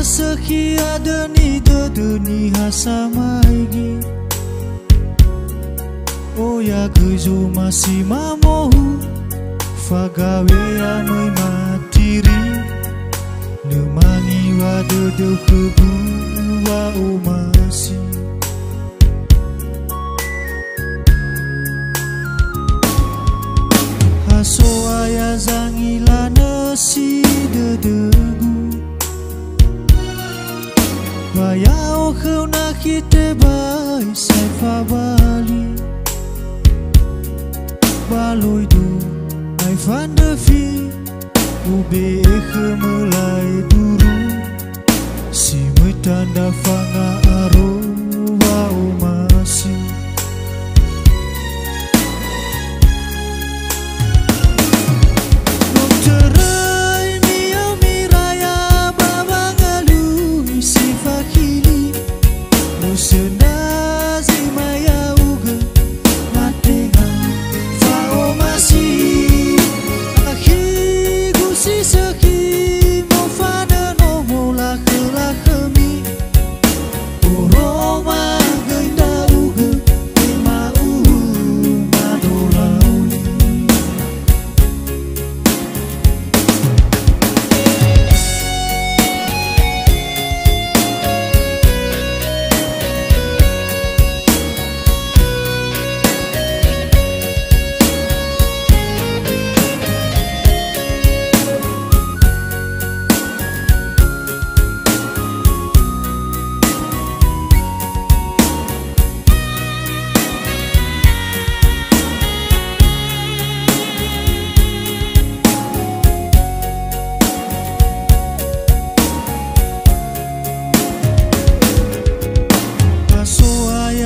sekia deni hasa maigi. Oya kejo masih mamohu fagawe amai matiri. Nemangi wadede kebu wa omasi. Haso aya zangila nasi dedegu. Bayao kau nak kita bai saifa bali. Baloi du ai van de fi. Ube kemelai duru. Si metanda fanga aro wa omasi.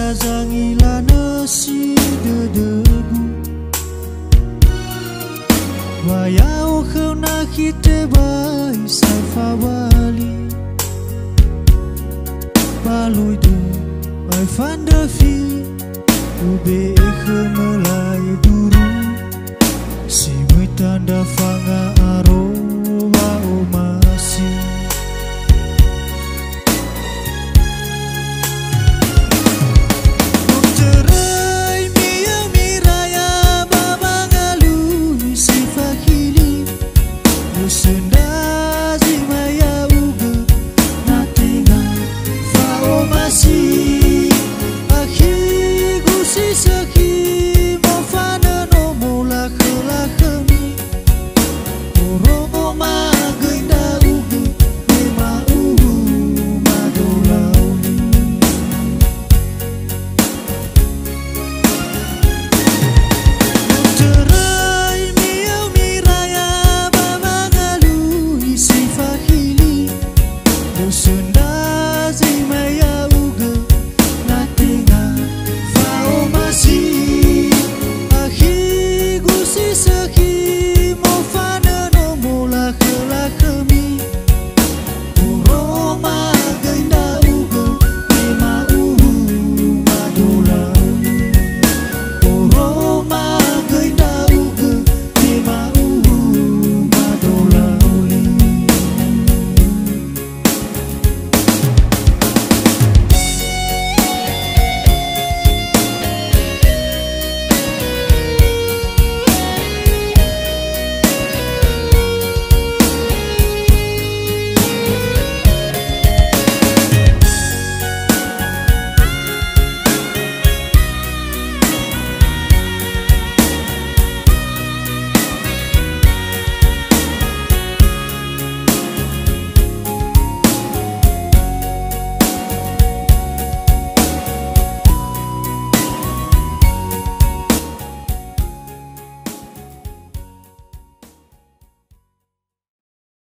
Zangila nasi dedebu. Bayao kau nak kita bai saifa bali. Baloi du ai van de fi. Ube